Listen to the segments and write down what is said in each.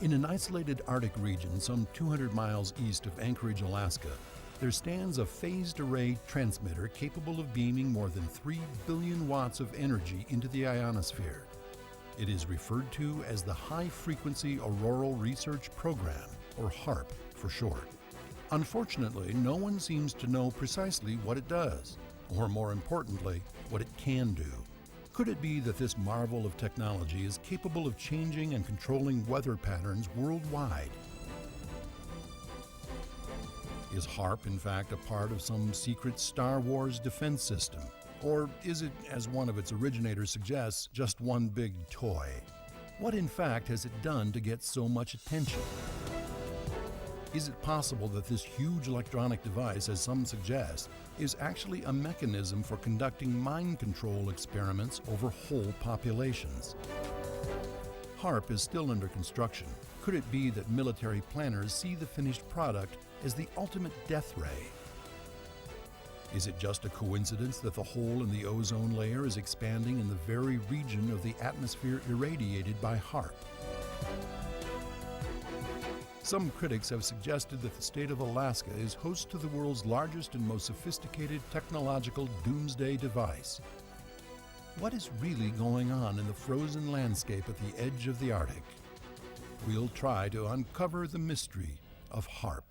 In an isolated Arctic region some 200 miles east of Anchorage, Alaska, there stands a phased array transmitter capable of beaming more than 3 billion watts of energy into the ionosphere. It is referred to as the High Frequency Auroral Research Program, or HAARP for short. Unfortunately, no one seems to know precisely what it does, or more importantly, what it can do. Could it be that this marvel of technology is capable of changing and controlling weather patterns worldwide? Is HAARP, in fact, a part of some secret Star Wars defense system? Or is it, as one of its originators suggests, just one big toy? What, in fact, has it done to get so much attention? Is it possible that this huge electronic device, as some suggest, is actually a mechanism for conducting mind control experiments over whole populations? HAARP is still under construction. Could it be that military planners see the finished product as the ultimate death ray? Is it just a coincidence that the hole in the ozone layer is expanding in the very region of the atmosphere irradiated by HAARP? Some critics have suggested that the state of Alaska is host to the world's largest and most sophisticated technological doomsday device. What is really going on in the frozen landscape at the edge of the Arctic? We'll try to uncover the mystery of HAARP.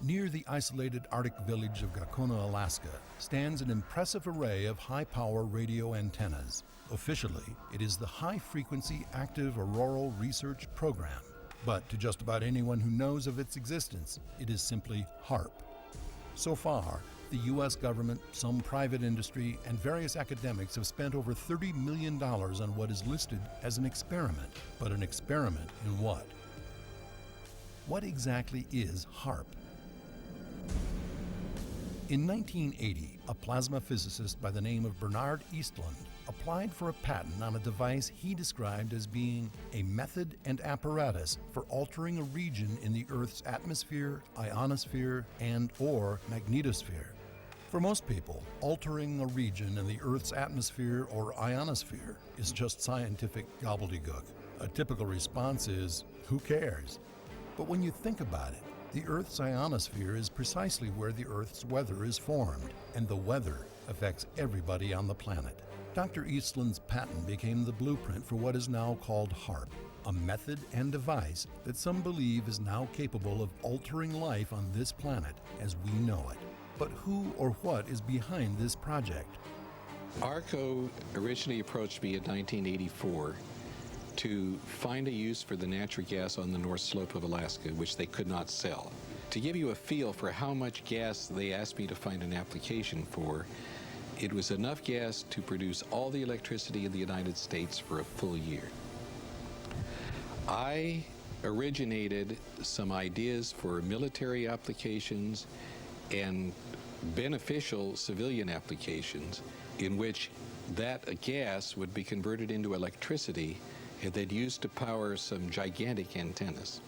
Near the isolated Arctic village of Gakona, Alaska, stands an impressive array of high-power radio antennas. Officially, it is the High Frequency Active Auroral Research Program. But to just about anyone who knows of its existence, it is simply HAARP. So far, the U.S. government, some private industry, and various academics have spent over $30 million on what is listed as an experiment. But an experiment in what? What exactly is HAARP? In 1980, a plasma physicist by the name of Bernard Eastlund applied for a patent on a device he described as being a method and apparatus for altering a region in the Earth's atmosphere, ionosphere, and/or magnetosphere. For most people, altering a region in the Earth's atmosphere or ionosphere is just scientific gobbledygook. A typical response is, who cares? But when you think about it, the Earth's ionosphere is precisely where the Earth's weather is formed, and the weather affects everybody on the planet. Dr. Eastlund's patent became the blueprint for what is now called HAARP, a method and device that some believe is now capable of altering life on this planet as we know it. But who or what is behind this project? ARCO originally approached me in 1984 to find a use for the natural gas on the North Slope of Alaska, which they could not sell. To give you a feel for how much gas they asked me to find an application for, it was enough gas to produce all the electricity in the United States for a full year. I originated some ideas for military applications and beneficial civilian applications in which that gas would be converted into electricity and then used to power some gigantic antennas.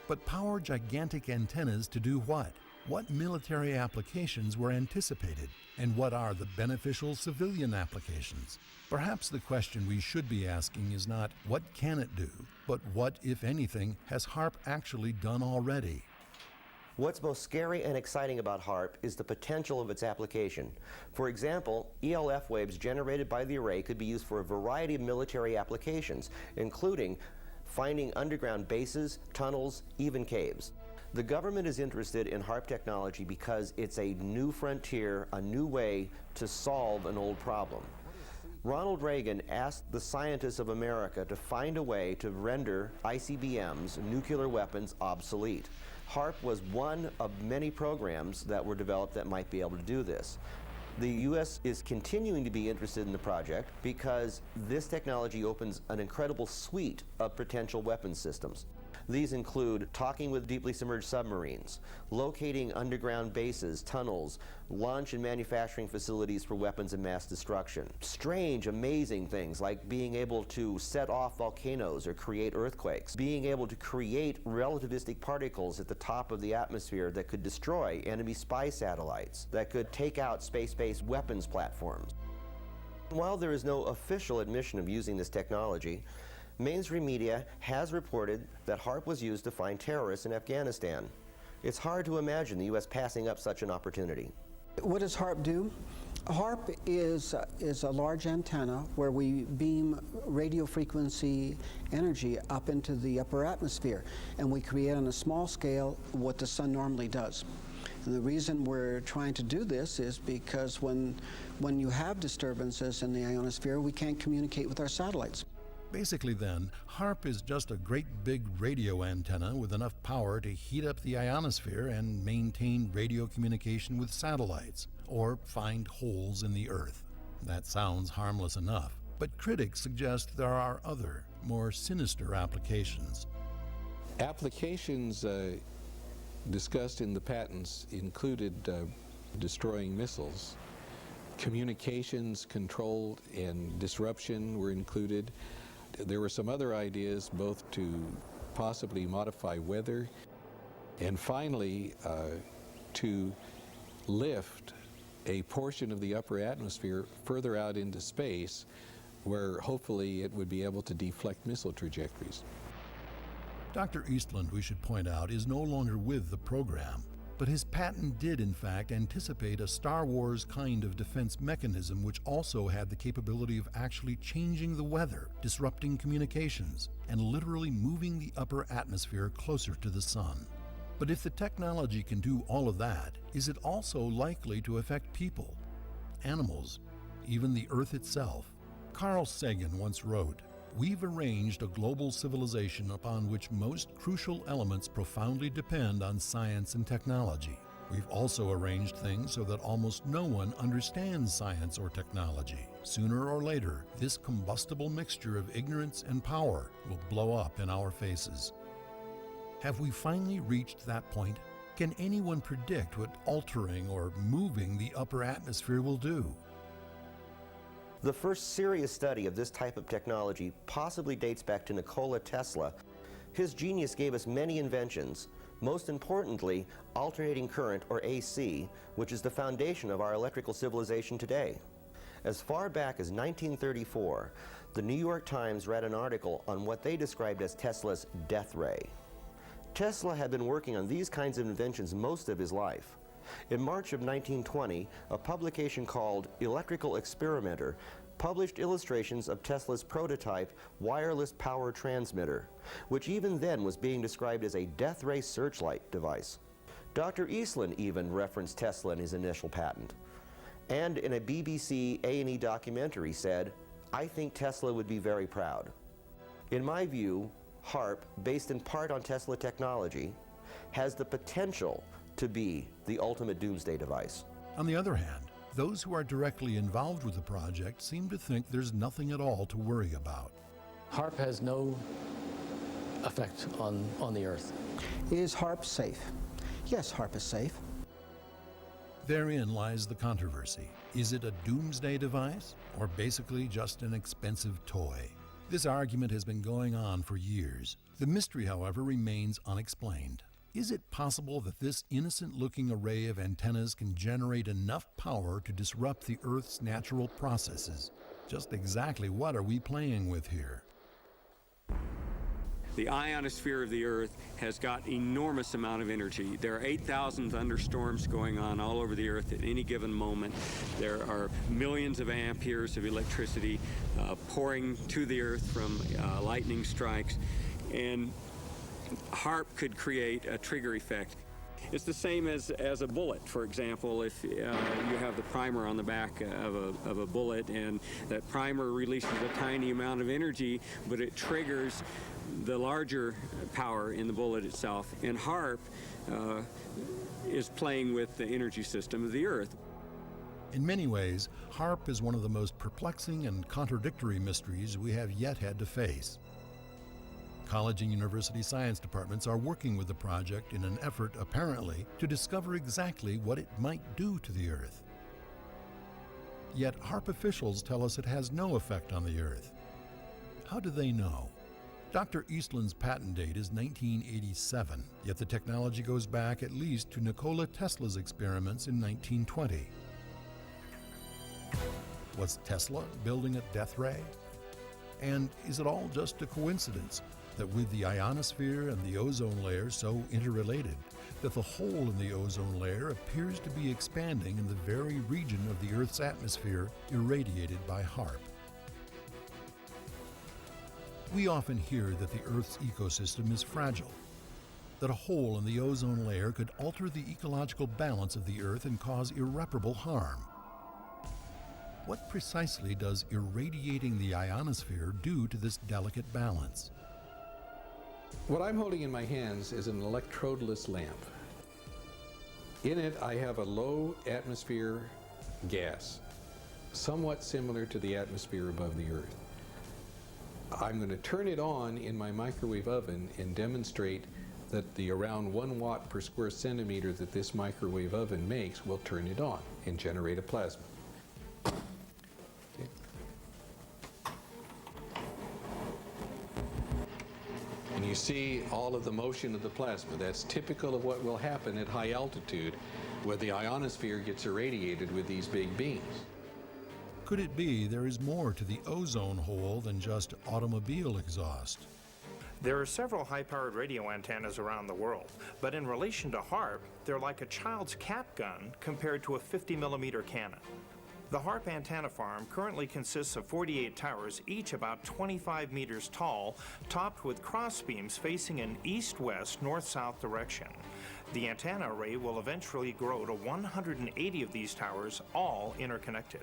But power gigantic antennas to do what? What military applications were anticipated? And what are the beneficial civilian applications? Perhaps the question we should be asking is not, what can it do? But what, if anything, has HAARP actually done already? What's most scary and exciting about HAARP is the potential of its application. For example, ELF waves generated by the array could be used for a variety of military applications, including finding underground bases, tunnels, even caves. The government is interested in HAARP technology because it's a new frontier, a new way to solve an old problem. Ronald Reagan asked the scientists of America to find a way to render ICBMs, nuclear weapons, obsolete. Haarp was one of many programs that were developed that might be able to do this. The U.S. is continuing to be interested in the project because this technology opens an incredible suite of potential weapons systems. These include talking with deeply submerged submarines, locating underground bases, tunnels, launch and manufacturing facilities for weapons of mass destruction. Strange, amazing things like being able to set off volcanoes or create earthquakes, being able to create relativistic particles at the top of the atmosphere that could destroy enemy spy satellites, that could take out space-based weapons platforms. While there is no official admission of using this technology, mainstream media has reported that Haarp was used to find terrorists in Afghanistan. It's hard to imagine the U.S. passing up such an opportunity. What does Haarp do? Haarp is a large antenna where we beam radio frequency energy up into the upper atmosphere, and we create on a small scale what the sun normally does. And the reason we're trying to do this is because when you have disturbances in the ionosphere, we can't communicate with our satellites. Basically then, Haarp is just a great big radio antenna with enough power to heat up the ionosphere and maintain radio communication with satellites, or find holes in the Earth. That sounds harmless enough, but critics suggest there are other, more sinister applications. Applications discussed in the patents included destroying missiles. Communications control and disruption were included. There were some other ideas both to possibly modify weather and finally to lift a portion of the upper atmosphere further out into space where hopefully it would be able to deflect missile trajectories. Dr. Eastland, we should point out, is no longer with the program, but his patent did in fact anticipate a Star Wars kind of defense mechanism which also had the capability of actually changing the weather, disrupting communications, and literally moving the upper atmosphere closer to the sun. But if the technology can do all of that, is it also likely to affect people, animals, even the Earth itself? Carl Sagan once wrote, "We've arranged a global civilization upon which most crucial elements profoundly depend on science and technology. We've also arranged things so that almost no one understands science or technology. Sooner or later, this combustible mixture of ignorance and power will blow up in our faces." Have we finally reached that point? Can anyone predict what altering or moving the upper atmosphere will do? The first serious study of this type of technology possibly dates back to Nikola Tesla. His genius gave us many inventions, most importantly, alternating current, or AC, which is the foundation of our electrical civilization today. As far back as 1934, the New York Times read an article on what they described as Tesla's death ray. Tesla had been working on these kinds of inventions most of his life. In March of 1920, a publication called Electrical Experimenter published illustrations of Tesla's prototype wireless power transmitter, which even then was being described as a death ray searchlight device. Dr. Eastland even referenced Tesla in his initial patent, and in a BBC A&E documentary said, "I think Tesla would be very proud." In my view, Haarp, based in part on Tesla technology, has the potential to be the ultimate doomsday device. On the other hand, those who are directly involved with the project seem to think there's nothing at all to worry about. Haarp has no effect on the Earth. Is Haarp safe? Yes, Haarp is safe. Therein lies the controversy. Is it a doomsday device, or basically just an expensive toy? This argument has been going on for years. The mystery, however, remains unexplained. Is it possible that this innocent-looking array of antennas can generate enough power to disrupt the Earth's natural processes? Just exactly what are we playing with here? The ionosphere of the Earth has got enormous amount of energy. There are 8,000 thunderstorms going on all over the Earth at any given moment. There are millions of amperes of electricity pouring to the Earth from lightning strikes. And Haarp could create a trigger effect. It's the same as a bullet, for example. If you have the primer on the back of a bullet, and that primer releases a tiny amount of energy, but it triggers the larger power in the bullet itself. And Haarp is playing with the energy system of the Earth. In many ways, Haarp is one of the most perplexing and contradictory mysteries we have yet had to face. College and university science departments are working with the project in an effort, apparently, to discover exactly what it might do to the Earth. Yet Haarp officials tell us it has no effect on the Earth. How do they know? Dr. Eastland's patent date is 1987, yet the technology goes back at least to Nikola Tesla's experiments in 1920. Was Tesla building a death ray? And is it all just a coincidence that with the ionosphere and the ozone layer so interrelated, that the hole in the ozone layer appears to be expanding in the very region of the Earth's atmosphere irradiated by Haarp? We often hear that the Earth's ecosystem is fragile, that a hole in the ozone layer could alter the ecological balance of the Earth and cause irreparable harm. What precisely does irradiating the ionosphere do to this delicate balance? What I'm holding in my hands is an electrodeless lamp. In it, I have a low atmosphere gas, somewhat similar to the atmosphere above the Earth. I'm going to turn it on in my microwave oven and demonstrate that the around 1 watt per square centimeter that this microwave oven makes will turn it on and generate a plasma. And you see all of the motion of the plasma. That's typical of what will happen at high altitude, where the ionosphere gets irradiated with these big beams. Could it be there is more to the ozone hole than just automobile exhaust? There are several high-powered radio antennas around the world, but in relation to Haarp, they're like a child's cap gun compared to a 50-millimeter cannon. The Haarp antenna farm currently consists of 48 towers, each about 25 meters tall, topped with crossbeams facing an east-west, north-south direction. The antenna array will eventually grow to 180 of these towers, all interconnected.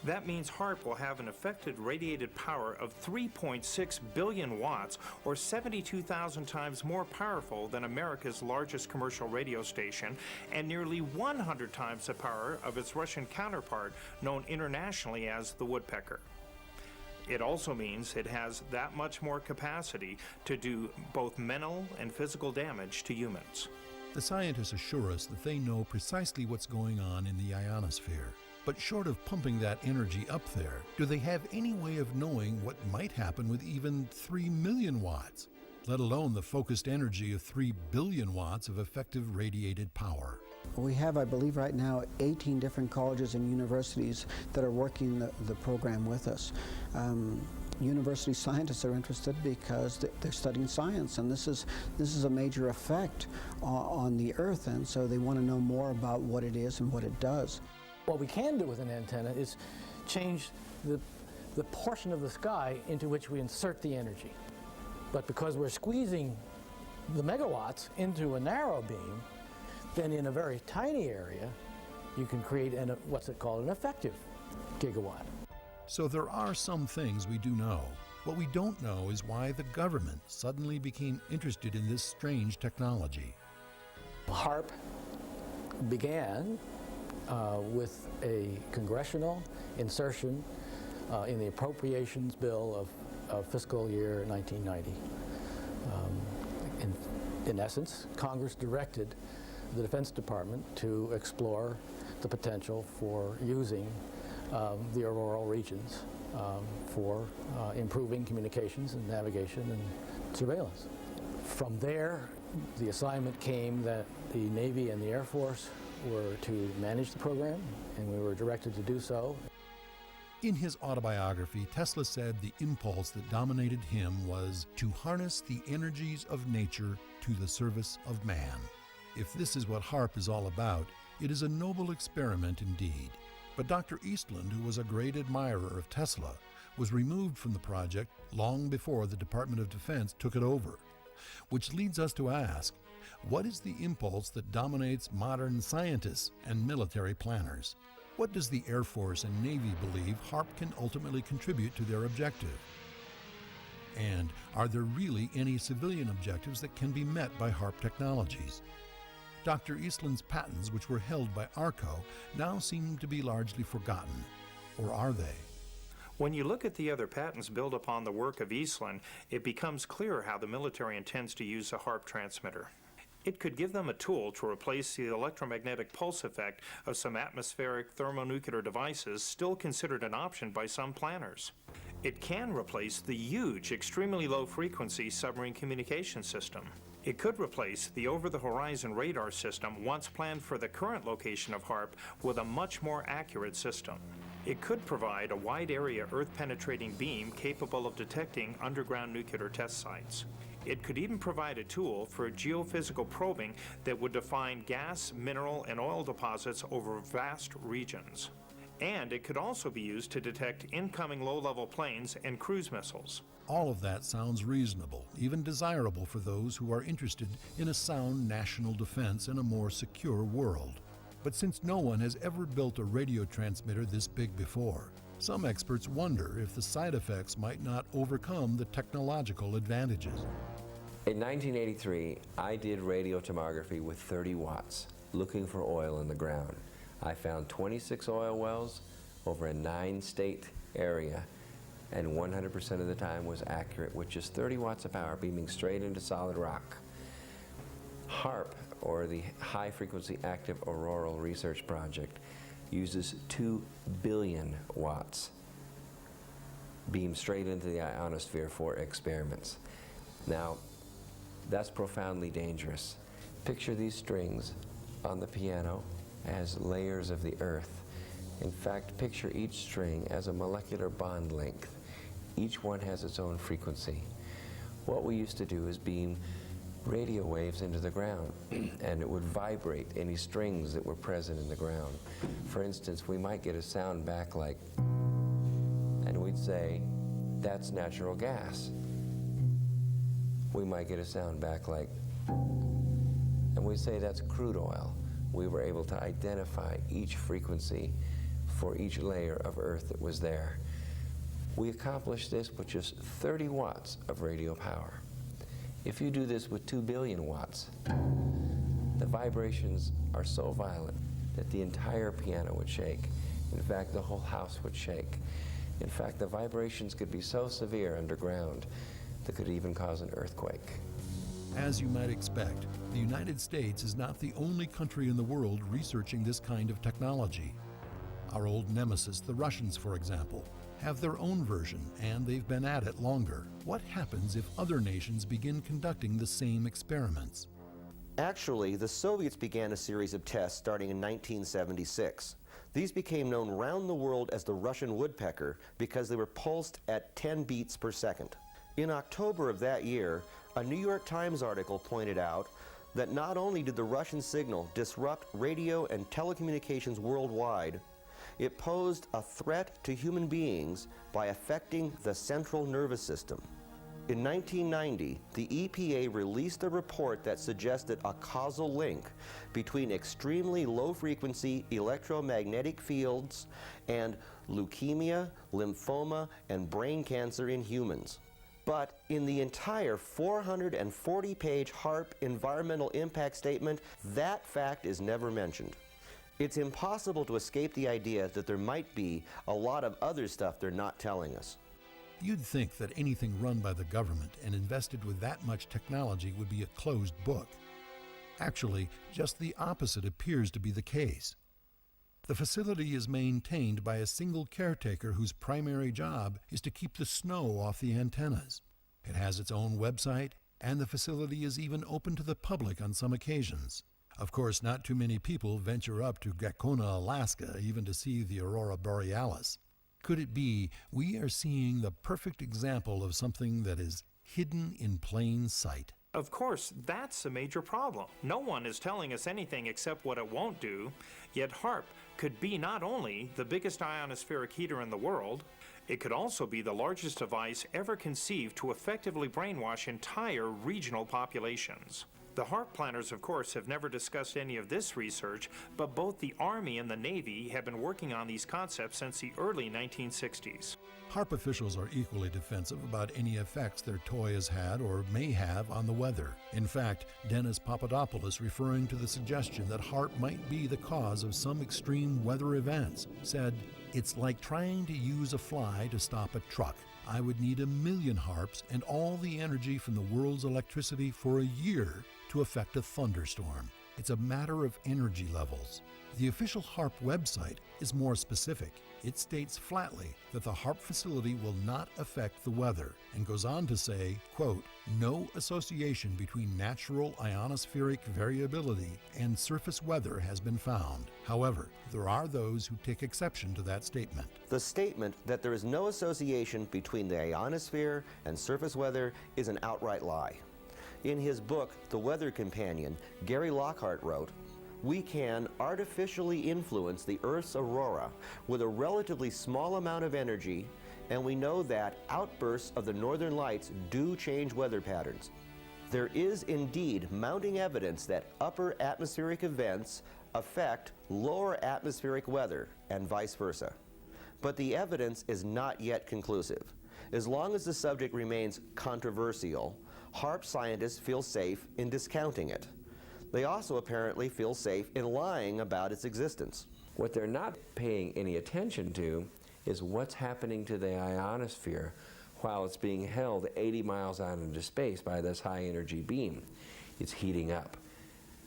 That means Haarp will have an effective radiated power of 3.6 billion watts, or 72,000 times more powerful than America's largest commercial radio station, and nearly 100 times the power of its Russian counterpart, known internationally as the woodpecker. It also means it has that much more capacity to do both mental and physical damage to humans. The scientists assure us that they know precisely what's going on in the ionosphere. But short of pumping that energy up there, do they have any way of knowing what might happen with even 3 million watts, let alone the focused energy of 3 billion watts of effective radiated power? We have, I believe right now, 18 different colleges and universities that are working the program with us. University scientists are interested because they're studying science, and this is a major effect on the Earth, and so they want to know more about what it is and what it does. What we can do with an antenna is change the portion of the sky into which we insert the energy. But because we're squeezing the megawatts into a narrow beam, then in a very tiny area, you can create what's it called, an effective gigawatt. So there are some things we do know. What we don't know is why the government suddenly became interested in this strange technology. Haarp began with a congressional insertion in the appropriations bill of fiscal year 1990. In essence, Congress directed the Defense Department to explore the potential for using the auroral regions for improving communications and navigation and surveillance. From there, the assignment came that the Navy and the Air Force were to manage the program, and we were directed to do so. In his autobiography, Tesla said the impulse that dominated him was to harness the energies of nature to the service of man. If this is what Haarp is all about, it is a noble experiment indeed. But Dr. Eastland, who was a great admirer of Tesla, was removed from the project long before the Department of Defense took it over. Which leads us to ask, what is the impulse that dominates modern scientists and military planners? What does the Air Force and Navy believe Haarp can ultimately contribute to their objective? And are there really any civilian objectives that can be met by Haarp technologies? Dr. Eastland's patents, which were held by ARCO, now seem to be largely forgotten. Or are they? When you look at the other patents built upon the work of Eastland, it becomes clear how the military intends to use a Haarp transmitter. It could give them a tool to replace the electromagnetic pulse effect of some atmospheric thermonuclear devices still considered an option by some planners. It can replace the huge, extremely low-frequency submarine communication system. It could replace the over-the-horizon radar system once planned for the current location of Haarp with a much more accurate system. It could provide a wide-area Earth-penetrating beam capable of detecting underground nuclear test sites. It could even provide a tool for geophysical probing that would define gas, mineral, and oil deposits over vast regions. And it could also be used to detect incoming low-level planes and cruise missiles. All of that sounds reasonable, even desirable for those who are interested in a sound national defense in a more secure world. But since no one has ever built a radio transmitter this big before, some experts wonder if the side effects might not overcome the technological advantages. In 1983, I did radio tomography with 30 watts, looking for oil in the ground. I found 26 oil wells over a 9-state area, and 100% of the time was accurate with just 30 watts of power beaming straight into solid rock. Haarp, or the High Frequency Active Auroral Research Project, uses 2 billion watts beamed straight into the ionosphere for experiments. Now, that's profoundly dangerous. Picture these strings on the piano as layers of the Earth. In fact, picture each string as a molecular bond length. Each one has its own frequency. What we used to do is beam radio waves into the ground, and it would vibrate any strings that were present in the ground. For instance, we might get a sound back like, and we'd say, that's natural gas. We might get a sound back like, and we'd say that's crude oil. We were able to identify each frequency for each layer of Earth that was there. We accomplished this with just 30 watts of radio power. If you do this with 2 billion watts, the vibrations are so violent that the entire piano would shake. In fact, the whole house would shake. In fact, the vibrations could be so severe underground that could even cause an earthquake. As you might expect, the United States is not the only country in the world researching this kind of technology. Our old nemesis, the Russians, for example, have their own version, and they've been at it longer. What happens if other nations begin conducting the same experiments? Actually, the Soviets began a series of tests starting in 1976. These became known around the world as the Russian woodpecker because they were pulsed at 10 beats per second. In October of that year, a New York Times article pointed out that not only did the Russian signal disrupt radio and telecommunications worldwide, it posed a threat to human beings by affecting the central nervous system. In 1990, the EPA released a report that suggested a causal link between extremely low-frequency electromagnetic fields and leukemia, lymphoma, and brain cancer in humans. But in the entire 440-page Haarp environmental impact statement, that fact is never mentioned. It's impossible to escape the idea that there might be a lot of other stuff they're not telling us. You'd think that anything run by the government and invested with that much technology would be a closed book. Actually, just the opposite appears to be the case. The facility is maintained by a single caretaker whose primary job is to keep the snow off the antennas. It has its own website, and the facility is even open to the public on some occasions. Of course, not too many people venture up to Gakona, Alaska, even to see the aurora borealis. Could it be we are seeing the perfect example of something that is hidden in plain sight? Of course, that's a major problem. No one is telling us anything except what it won't do, yet Haarp could be not only the biggest ionospheric heater in the world, It could also be the largest device ever conceived to effectively brainwash entire regional populations. The HAARP planners, of course, have never discussed any of this research, but both the Army and the Navy have been working on these concepts since the early 1960s. HAARP officials are equally defensive about any effects their toy has had or may have on the weather. In fact, Dennis Papadopoulos, referring to the suggestion that HAARP might be the cause of some extreme weather events, said, "It's like trying to use a fly to stop a truck. I would need 1,000,000 HAARPs and all the energy from the world's electricity for a year to affect a thunderstorm. It's a matter of energy levels." The official HAARP website is more specific. It states flatly that the HAARP facility will not affect the weather and goes on to say, quote, "No association between natural ionospheric variability and surface weather has been found. However, there are those who take exception to that statement." The statement that there is no association between the ionosphere and surface weather is an outright lie. In his book, The Weather Companion, Gary Lockhart wrote, "We can artificially influence the Earth's aurora with a relatively small amount of energy, and we know that outbursts of the northern lights do change weather patterns. There is indeed mounting evidence that upper atmospheric events affect lower atmospheric weather and vice versa. But the evidence is not yet conclusive. As long as the subject remains controversial, HAARP scientists feel safe in discounting it. They also apparently feel safe in lying about its existence." What they're not paying any attention to is what's happening to the ionosphere while it's being held 80 miles out into space by this high energy beam. It's heating up.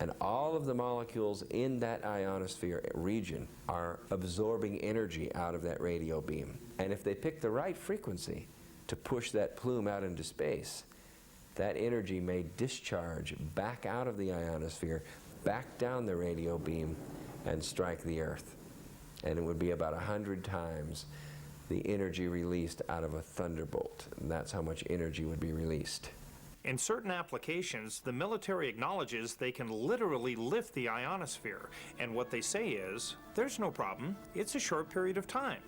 And all of the molecules in that ionosphere region are absorbing energy out of that radio beam. And if they pick the right frequency to push that plume out into space, that energy may discharge back out of the ionosphere, back down the radio beam, and strike the Earth. And it would be about 100 times the energy released out of a thunderbolt. And that's how much energy would be released. In certain applications, the military acknowledges they can literally lift the ionosphere, and what they say is, there's no problem, it's a short period of time.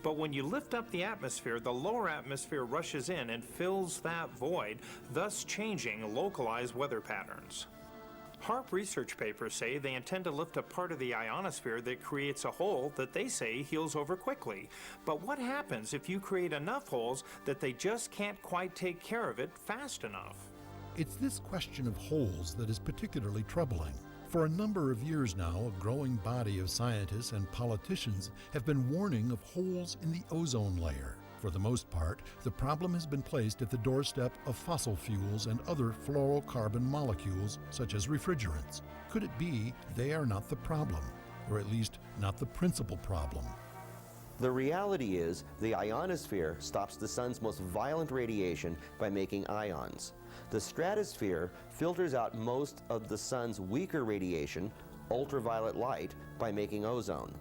But when you lift up the atmosphere, the lower atmosphere rushes in and fills that void, thus changing localized weather patterns. HAARP research papers say they intend to lift a part of the ionosphere that creates a hole that they say heals over quickly. But what happens if you create enough holes that they just can't quite take care of it fast enough? It's this question of holes that is particularly troubling. For a number of years now, a growing body of scientists and politicians have been warning of holes in the ozone layer. For the most part, the problem has been placed at the doorstep of fossil fuels and other fluorocarbon molecules, such as refrigerants. Could it be they are not the problem, or at least not the principal problem? The reality is the ionosphere stops the sun's most violent radiation by making ions. The stratosphere filters out most of the sun's weaker radiation, ultraviolet light, by making ozone.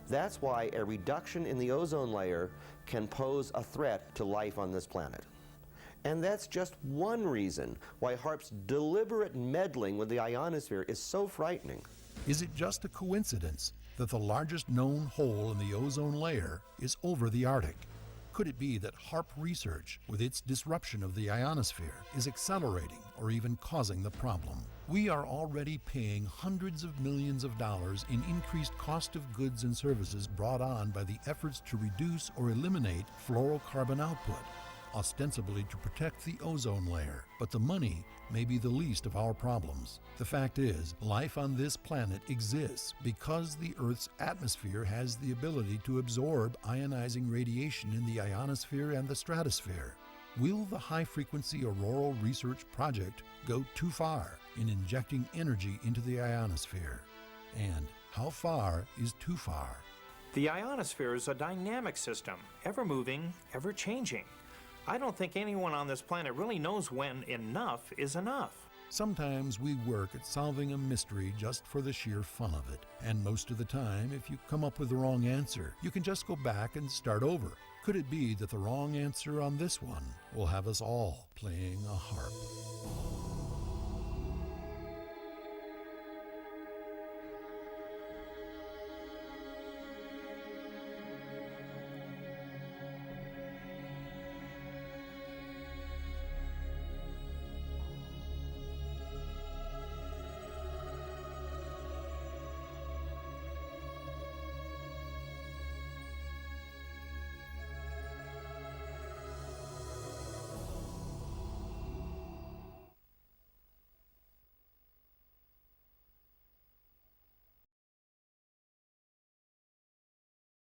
That's why a reduction in the ozone layer can pose a threat to life on this planet. And that's just one reason why HAARP's deliberate meddling with the ionosphere is so frightening. Is it just a coincidence that the largest known hole in the ozone layer is over the Arctic? Could it be that HAARP research, with its disruption of the ionosphere, is accelerating or even causing the problem? We are already paying hundreds of millions of dollars in increased cost of goods and services brought on by the efforts to reduce or eliminate fluorocarbon output, ostensibly to protect the ozone layer. But the money may be the least of our problems. The fact is, life on this planet exists because the Earth's atmosphere has the ability to absorb ionizing radiation in the ionosphere and the stratosphere. Will the high-frequency auroral research project go too far in injecting energy into the ionosphere? And how far is too far? The ionosphere is a dynamic system, ever-moving, ever-changing. I don't think anyone on this planet really knows when enough is enough. Sometimes we work at solving a mystery just for the sheer fun of it. And most of the time, if you come up with the wrong answer, you can just go back and start over. Could it be that the wrong answer on this one will have us all playing a harp?